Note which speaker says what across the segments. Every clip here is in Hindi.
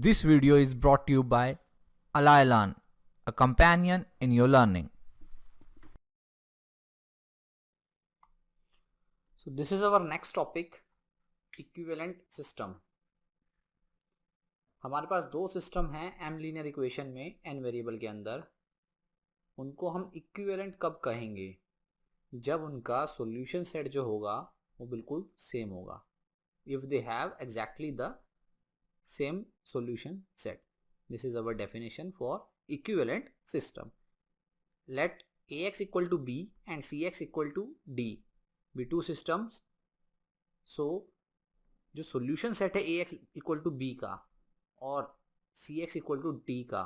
Speaker 1: This video is brought to you by Alailan, a companion in your learning.
Speaker 2: So this is our next topic, equivalent system. हमारे पास दो सिस्टम हैं m लीनियर इक्वेशन में n वेरिएबल के अंदर. उनको हम इक्विवेलेंट कब कहेंगे? जब उनका सॉल्यूशन सेट जो होगा वो बिल्कुल सेम होगा. If they have exactly the same solution set. This is our definition for equivalent system. Let ax equal to b and cx equal to d be two systems. So जो सॉल्यूशन सेट है ax इक्वल टू b का और cx इक्वल टू d का,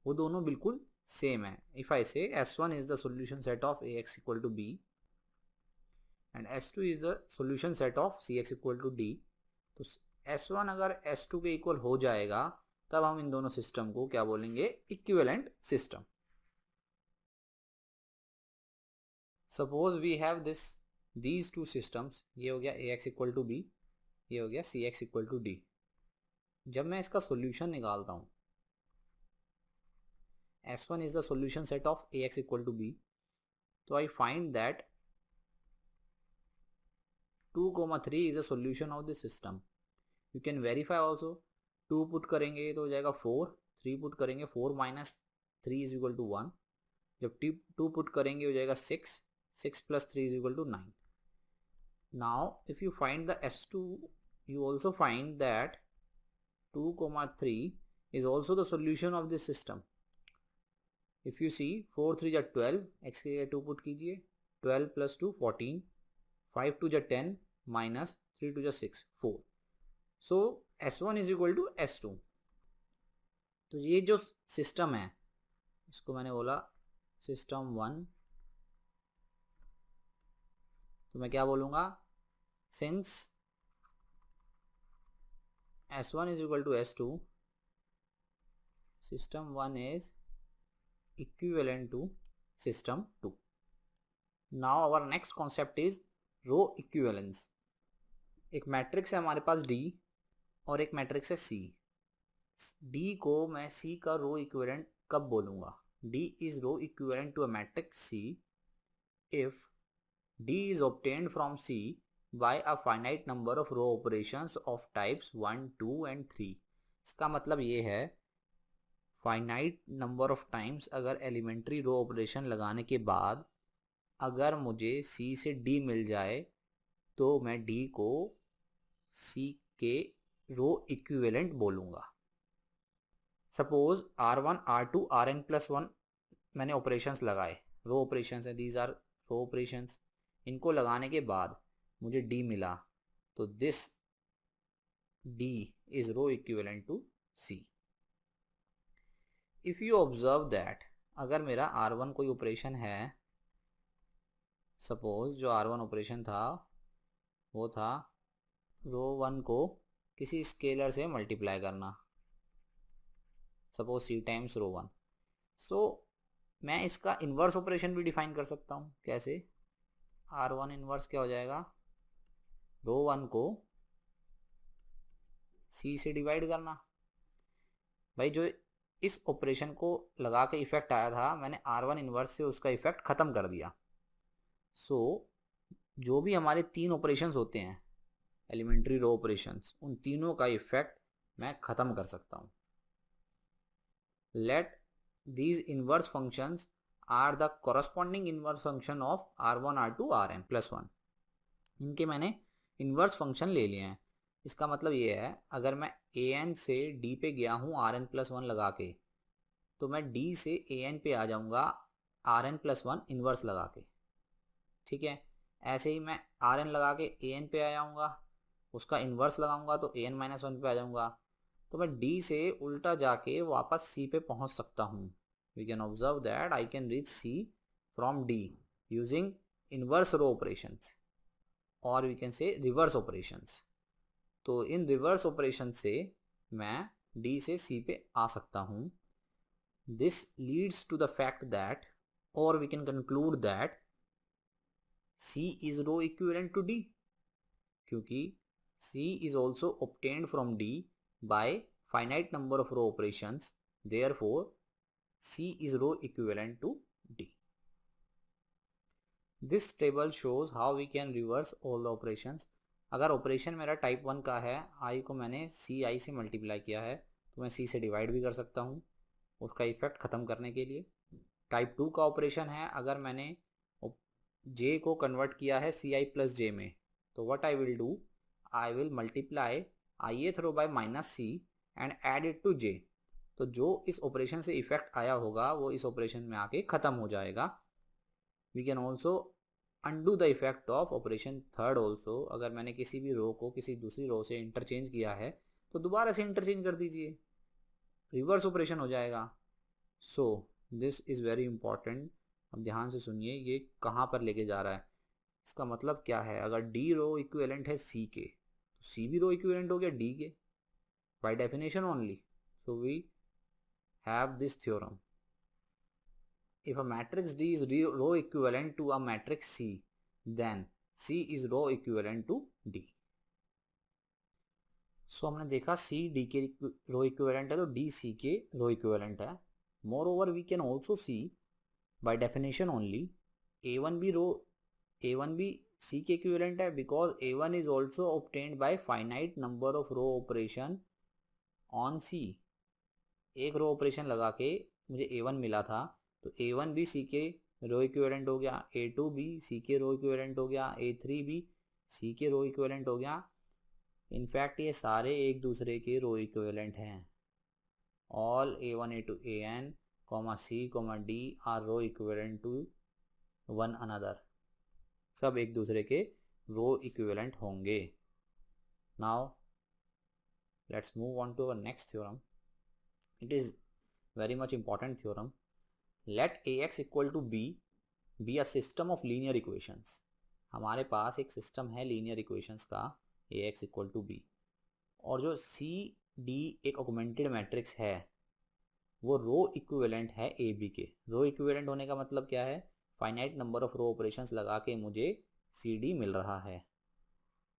Speaker 2: वो दोनों बिल्कुल सेम है. If I say s1 is the solution set of ax equal to b and s2 is the solution set of cx equal to d, तो s1 अगर s2 के इक्वल हो जाएगा तब हम इन दोनों सिस्टम को क्या बोलेंगे? Equivalent system. Suppose we have these two systems. ये हो गया ax इक्वल टू b, ये हो गया cx इक्वल टू d. जब मैं इसका सॉल्यूशन निकालता हूँ, s1 is the solution set of ax equal to b, तो I find that 2,3 is a solution of this system. You can verify also. 2 put करेंगे तो हो जाएगा 4, 3 पुट करेंगे 4 माइनस 3 इज इक्वल टू 1. जब 2 पुट करेंगे हो जाएगा 6, 6 plus 3 is equal to 9. Now if you find the s2, you also find that 2,3 is also the solution of this system. If you see 4 3 जा 12, x के 2 पुट कीजिए, 12 प्लस 2 14, 5 2 जा 10 माइनस 3 2 जा 6 4. So s1 is equal to s2. तो ये जो सिस्टम है इसको मैंने बोला सिस्टम 1. तो मैं क्या बोलूँगा? Since s1 is equal to s2, system 1 is equivalent to system 2. Now our next concept is row equivalence. एक मैट्रिक्स है हमारे पास D और एक मैट्रिक्स है C. D को मैं C का रो इक्विवेलेंट कब बोलूँगा? D is row equivalent to a matrix C if D is obtained from C by a finite number of row operations of types 1, 2 and 3. इसका मतलब ये है फाइनाइट नंबर ऑफ टाइम्स अगर एलिमेंट्री रो ऑपरेशन लगाने के बाद अगर मुझे C से D मिल जाए तो मैं D को C के रो इक्विवेलेंट बोलूँगा. Suppose R1, R2, Rn plus 1 मैंने ऑपरेशंस लगाए, रो ऑपरेशंस हैं, दीज आर रो ऑपरेशंस. इनको लगाने के बाद मुझे D मिला, तो this D is row equivalent to C. If you observe that अगर मेरा R1 कोई ऑपरेशन है, सपोज जो R1 ऑपरेशन था वो था रो 1 को किसी स्केलर से मल्टीप्लाई करना, सपोज C टाइम्स रो 1. सो मैं इसका इन्वर्स ऑपरेशन भी डिफाइन कर सकता हूँ. कैसे? R1 इन्वर्स क्या हो जाएगा? रो 1 को C से डिवाइड करना. भाई जो इस ऑपरेशन को लगा के इफेक्ट आया था, मैंने R1 इन्वर्स से उसका इफेक्ट ख़त्म कर दिया. सो जो भी हमारे 3 ऑपरेशंस होते हैं एलिमेंट्री रो ऑपरेशंस, उन तीनों का इफेक्ट मैं ख़त्म कर सकता हूँ. Let these inverse functions are the corresponding inverse function of R1, R2, Rn plus 1. इनके मैंने इन्वर्स फंक्शन ले लिए हैं. इसका मतलब ये है अगर मैं an से d पे गया हूँ Rn प्लस 1 लगा के, तो मैं d से an पे आ जाऊँगा Rn प्लस 1 इन्वर्स लगा के. ठीक है. ऐसे ही मैं Rn लगा के an पे आ जाऊँगा, उसका इन्वर्स लगाऊँगा तो an माइनस 1 पे आ जाऊँगा. तो मैं D से उल्टा जाके वापस C पे पहुंच सकता हूँ. We can observe that I can reach C from D using inverse row operations or we can say reverse operations. तो इन रिवर्स ऑपरेशन से मैं D से C पे आ सकता हूँ. This leads to the fact that or we can conclude that C is row equivalent to D क्योंकि C is also obtained from D by finite number of row operations, therefore C is row equivalent to D. This table shows how we can reverse all the operations. अगर ऑपरेशन मेरा टाइप 1 का है, i को मैंने ci से मल्टीप्लाई किया है, तो मैं c से डिवाइड भी कर सकता हूँ उसका इफेक्ट ख़त्म करने के लिए. टाइप 2 का ऑपरेशन है, अगर मैंने j को कन्वर्ट किया है ci प्लस j में, तो what I will do, I will multiply ith row by minus c and add it to j. तो जो इस ऑपरेशन से इफेक्ट आया होगा वो इस ऑपरेशन में आके ख़त्म हो जाएगा. We can also undo the effect of operation third also. अगर मैंने किसी भी रो को किसी दूसरी रो से इंटरचेंज किया है तो दोबारा से इंटरचेंज कर दीजिए, रिवर्स ऑपरेशन हो जाएगा. So this is very important. अब ध्यान से सुनिए ये कहाँ पर लेके जा रहा है. इसका मतलब क्या है, अगर डी रो इक्विवेलेंट है सी के, तो सी भी रो इक्विवेलेंट हो गया डी के by definition only. So we have this theorem. If a matrix D is row equivalent to a matrix C, then C is row equivalent to D. So हमने देखा C D के row equivalent है तो D C के row equivalent है. Moreover, we can also see by definition only A1 भी C के equivalent है, because A1 is also obtained by finite number of row operation on C. एक रो ऑपरेशन लगा के मुझे A1 मिला था, तो A1 भी C के रो इक्विवेलेंट हो गया, A2 भी C के रो इक्विवेलेंट हो गया, A3 भी C के रो इक्विवेलेंट हो गया. इनफैक्ट ये सारे एक दूसरे के रो इक्विवेलेंट हैं. All A1 A2 AN C D are row equivalent to one another. सब एक दूसरे के रो इक्विवेलेंट होंगे. Now let's move on to our next theorem. It is very much important theorem. Let Ax equal to B be a system of linear equations. हमारे पास एक सिस्टम है लीनियर इक्वेशंस का Ax equal to B, और जो C D एक ऑगमेंटेड मैट्रिक्स है वो रो इक्विवेलेंट है ए बी के. रो इक्विवेलेंट होने का मतलब क्या है, finite number of row operations लगा के मुझे सी डी मिल रहा है.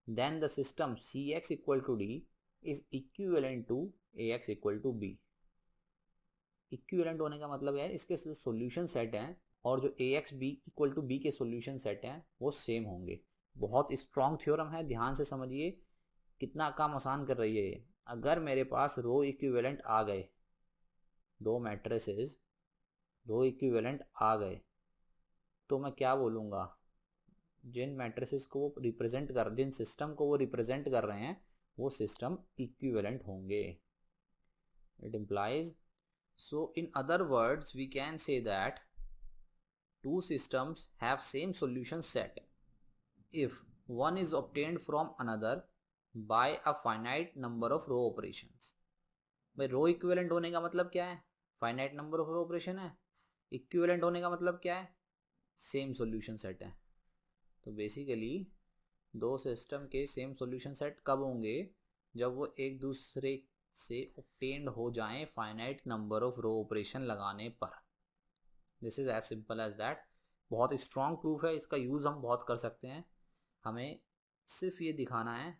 Speaker 2: Then the system C X equal to D is equivalent to A X equal to B. Equivalent होने का मतलब है इसके सॉल्यूशन सेट हैं और जो a x b equal to b के सॉल्यूशन सेट हैं वो सेम होंगे. बहुत स्ट्रॉन्ग थ्योरम है, ध्यान से समझिए कितना काम आसान कर रही है ये. अगर मेरे पास रो इक्विवेलेंट आ गए, दो मैट्रिसेस रो इक्विवेलेंट आ गए, तो मैं क्या बोलूँगा, जिन मैट्रिसेस को वो रिप्रेजेंट कर, जिन सिस्टम को वो रिप्रेजेंट कर रहे हैं वो सिस्टम इक्विवेलेंट होंगे. It implies, so in other words we can say that two systems have same solution set if one is obtained from another by a finite number of row operations. भाई रो इक्विवेलेंट होने का मतलब क्या है, finite number of row operation है. इक्विवेलेंट होने का मतलब क्या है, सेम सॉल्यूशन सेट है. तो बेसिकली दो सिस्टम के सेम सॉल्यूशन सेट कब होंगे, जब वो एक दूसरे से ऑब्टेन्ड हो जाएं finite number of row operation लगाने पर. This is as simple as that. बहुत स्ट्रॉन्ग प्रूफ है, इसका यूज़ हम बहुत कर सकते हैं. हमें सिर्फ ये दिखाना है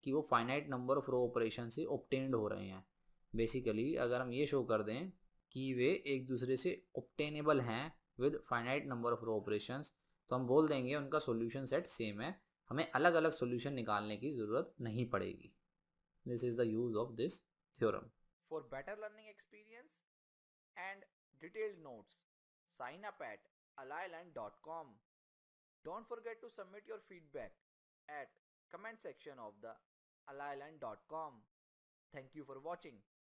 Speaker 2: कि वो finite number of row operation से ऑब्टेन्ड हो रहे हैं. बेसिकली अगर हम ये शो कर दें कि वे एक दूसरे से ऑब्टेनेबल हैं with finite number of row operations, तो हम बोल देंगे उनका सॉल्यूशन सेट सेम है, हमें अलग अलग सॉल्यूशन निकालने की ज़रूरत नहीं पड़ेगी. This is the use of this theorem.
Speaker 1: For better learning experience and detailed notes, sign up at allyland.com. Don't forget to submit your feedback at comment section of the allyland.com. Thank you for watching.